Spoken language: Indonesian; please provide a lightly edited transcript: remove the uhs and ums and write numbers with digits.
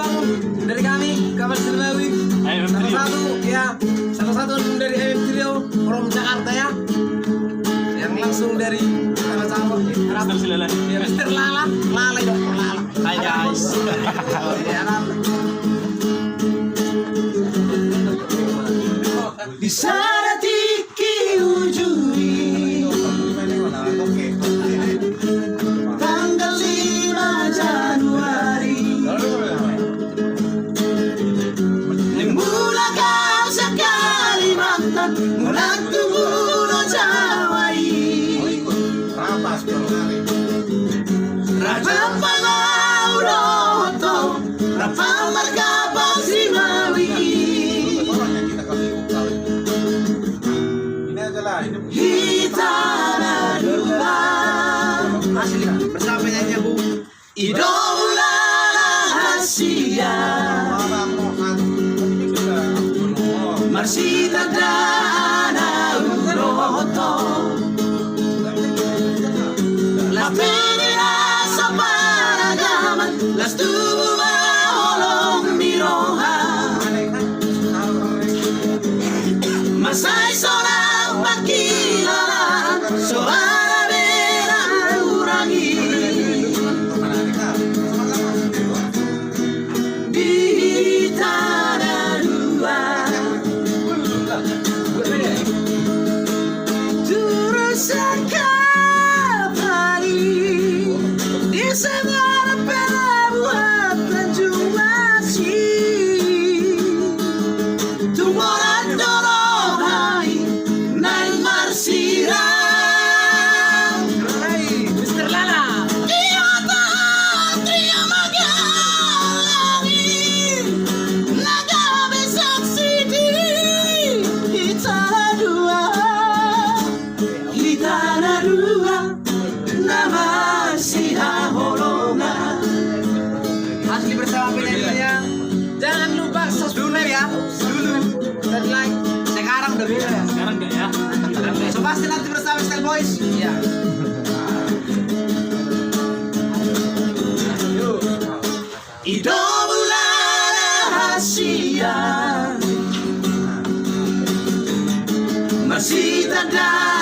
penumpang dari kami kapal Silmawi. Salah satu dari AMM Trio from Jakarta ya. Yang langsung dari sama-sama. Mr. Lala. Ya, Mr. Lala, Lala dong, Lala. Hai guys. Ya kan. Di sana tiki ujuri tanggal 5 Januari mula kau sa Kalimantan mulang tumulo Jawai Rapang Pangauroto Rapang Margabang Simawi Hitana dua Asli bersama penyanyi Bu Idola rahasia Marsita Dana Uroto Las peleas sa paragaman Las tubo maholong miroha Masay sorang pagkilalaan Soara bera urangi Di tanah dua Terus sekali Di segala pelabuhan Tanjung Masih Tumburan dorong hai Nang marsirang Hai Mr. Lala. Dia tria magalangi Naga besaksi diri Di tanah dua Nama sidaholongan Asli bersama penyanyinya. Jangan lupa subscribe ya. Dulu dan like. Sekarang udah beda ya. Sekarang enggak ya? So pasti nanti bersama Style Boys. Iya. Idola rahasia Masih tak ada